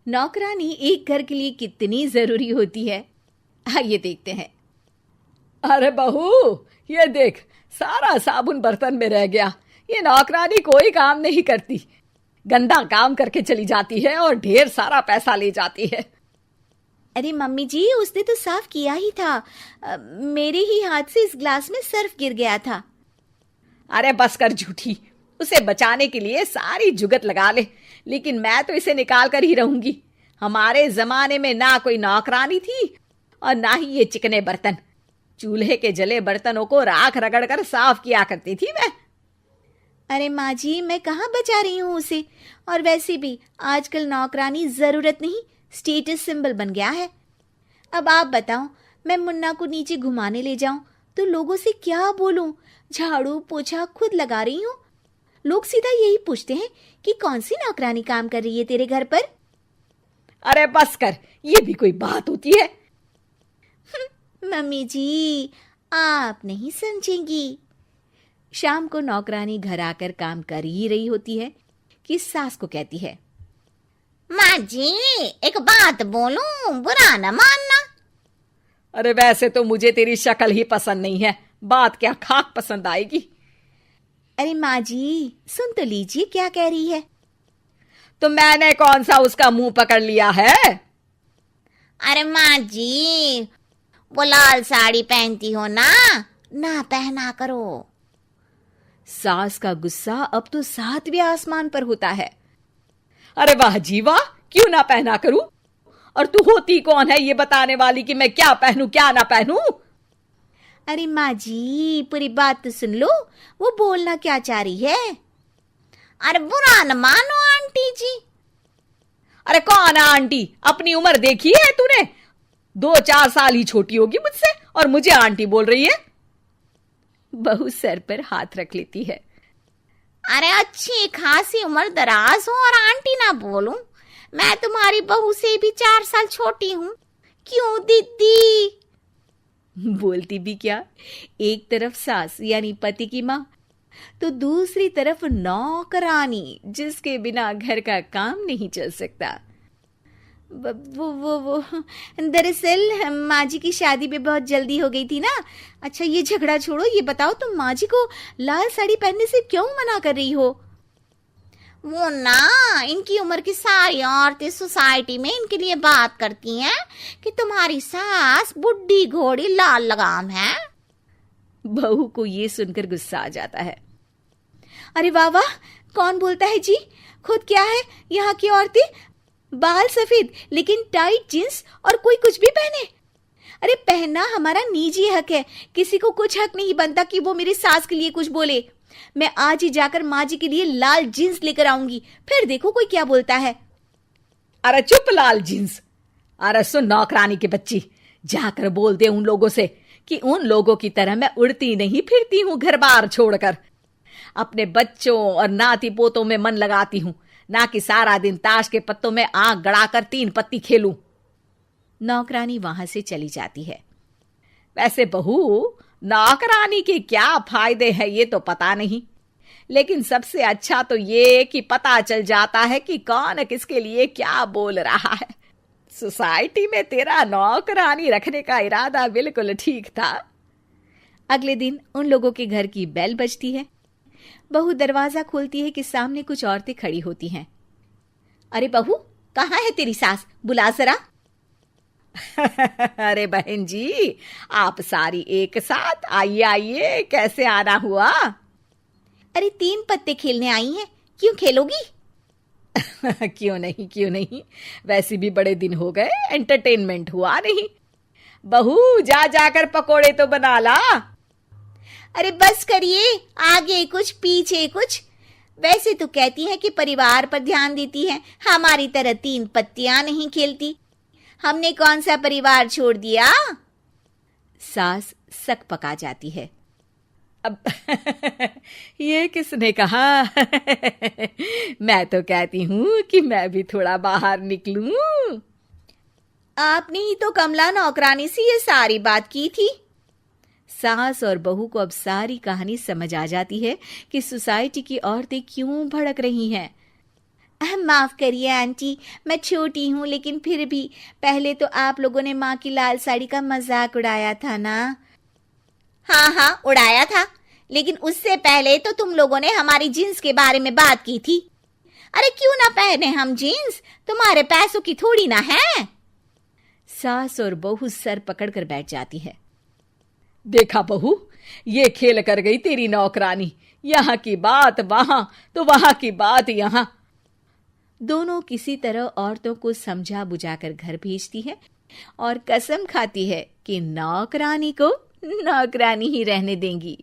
नौकरानी एक घर के लिए कितनी जरूरी होती है, आइए देखते हैं। अरे बहू, ये देख, सारा साबुन बर्तन में रह गया। ये नौकरानी कोई काम नहीं करती, गंदा काम करके चली जाती है और ढेर सारा पैसा ले जाती है। अरे मम्मी जी, उसने तो साफ किया ही था। मेरे ही हाथ से इस ग्लास में सर्फ गिर गया था। अरे बस कर झूठी, उसे बचाने के लिए सारी जुगत लगा ले, लेकिन मैं तो इसे निकाल कर ही रहूंगी। हमारे जमाने में ना कोई नौकरानी थी और ना ही ये चिकने बर्तन। चूल्हे के जले बर्तनों को राख रगड़ कर साफ किया करती थी मैं। अरे माँ जी, मैं कहाँ बचा रही हूँ उसे। और वैसे भी आजकल नौकरानी जरूरत नहीं, स्टेटस सिंबल बन गया है। अब आप बताओ, मैं मुन्ना को नीचे घुमाने ले जाऊं तो लोगों से क्या बोलूं? झाड़ू पोछा खुद लगा रही हूँ। लोग सीधा यही पूछते हैं कि कौन सी नौकरानी काम कर रही है तेरे घर पर। अरे बस कर, ये भी कोई बात होती है? मम्मी जी, आप नहीं समझेंगी। शाम को नौकरानी घर आकर काम कर ही रही होती है कि सास को कहती है, माँ जी, एक बात बोलूं, बुरा न मानना। अरे वैसे तो मुझे तेरी शक्ल ही पसंद नहीं है, बात क्या खाक पसंद आएगी। अरे माँ जी, सुन तो लीजिए क्या कह रही है। तो मैंने कौन सा उसका मुंह पकड़ लिया है? अरे माँ जी, वो लाल साड़ी पहनती हो ना, ना पहना करो। सास का गुस्सा अब तो 7वें आसमान पर होता है। अरे वाह जी वाह, क्यों ना पहना करूं? और तू होती कौन है ये बताने वाली कि मैं क्या पहनूं क्या ना पहनूं? अरे माँ जी, पूरी बात तो सुन लो, वो बोलना क्या चाह रही है। अरे बुरा न मानो आंटी जी। अरे कौन है आंटी? अपनी उम्र देखी है तूने? 2-4 साल ही छोटी होगी मुझसे और मुझे आंटी बोल रही है। बहू सर पर हाथ रख लेती है। अरे अच्छी खासी उम्र दराज हो और आंटी ना बोलूं? मैं तुम्हारी बहू से भी 4 साल छोटी हूँ। क्यों दीदी? बोलती भी क्या, एक तरफ सास यानी पति की माँ, तो दूसरी तरफ नौकरानी जिसके बिना घर का काम नहीं चल सकता। वो दरअसल माँ जी की शादी भी बहुत जल्दी हो गई थी ना। अच्छा ये झगड़ा छोड़ो, ये बताओ तुम माँ जी को लाल साड़ी पहनने से क्यों मना कर रही हो? वो ना, इनकी उम्र की सारी औरतें सोसाइटी में इनके लिए बात करती हैं कि तुम्हारी सास बुढ़ी घोड़ी लाल लगाम है। बहू को ये सुनकर गुस्सा आ जाता है। अरे वाह वाह, कौन बोलता है जी? खुद क्या है यहाँ की औरतें, बाल सफेद लेकिन टाइट जींस और कोई कुछ भी पहने। अरे पहनना हमारा निजी हक है, किसी को कुछ हक नहीं बनता कि वो मेरी सास के लिए कुछ बोले। मैं आज ही जाकर माँ जी के लिए लाल जींस लेकर आऊंगी, फिर देखो कोई क्या बोलता है। अरे चुप लाल जींस। अरे सुन नौकरानी की बच्ची, जाकर बोल दे उन लोगों से कि उन लोगों की तरह मैं उड़ती नहीं फिरती हूँ घर बार छोड़कर। अपने बच्चों और नाती पोतों में मन लगाती हूँ, ना कि सारा दिन ताश के पत्तों में आंख गड़ाकर 3 पत्ती खेलूं। नौकरानी वहां से चली जाती है। वैसे बहू, नौकरानी के क्या फायदे हैं ये तो पता नहीं, लेकिन सबसे अच्छा तो ये कि पता चल जाता है कि कौन किसके लिए क्या बोल रहा है। सोसाइटी में तेरा नौकरानी रखने का इरादा बिल्कुल ठीक था। अगले दिन उन लोगों के घर की बेल बजती है। बहू दरवाजा खोलती है कि सामने कुछ औरतें खड़ी होती हैं। अरे बहू, कहाँ है तेरी सास? बुला जरा। अरे बहन जी, आप सारी एक साथ आइए आइए, कैसे आना हुआ? अरे 3 पत्ते खेलने आई हैं, क्यों खेलोगी? क्यों नहीं, वैसे भी बड़े दिन हो गए, एंटरटेनमेंट हुआ नहीं। बहू जा जाकर पकोड़े तो बना ला। अरे बस करिए, आगे कुछ पीछे कुछ। वैसे तो कहती है कि परिवार पर ध्यान देती है, हमारी तरह 3 पत्तियां नहीं खेलती। हमने कौन सा परिवार छोड़ दिया? सास सक पका जाती है। अब ये किसने कहा? मैं तो कहती हूँ कि मैं भी थोड़ा बाहर निकलूं। आपने ही तो कमला नौकरानी से ये सारी बात की थी। सास और बहू को अब सारी कहानी समझ आ जाती है कि सोसाइटी की औरतें क्यों भड़क रही हैं। माफ करिए आंटी, मैं छोटी हूँ, लेकिन फिर भी पहले तो आप लोगों ने माँ की लाल साड़ी का मजाक उड़ाया था ना। हाँ हाँ, उड़ाया था, लेकिन उससे पहले तो तुम लोगों ने हमारी जीन्स के बारे में बात की थी। अरे क्यों ना पहने हम जीन्स, तुम्हारे पैसों की थोड़ी ना है। सास और बहू सर पकड़कर बैठ जाती है। देखा बहू, ये खेल कर गई तेरी नौकरानी, यहाँ की बात वहां तो वहां की बात यहाँ। दोनों किसी तरह औरतों को समझा बुझाकर घर भेजती है और कसम खाती है कि नौकरानी को नौकरानी ही रहने देंगी।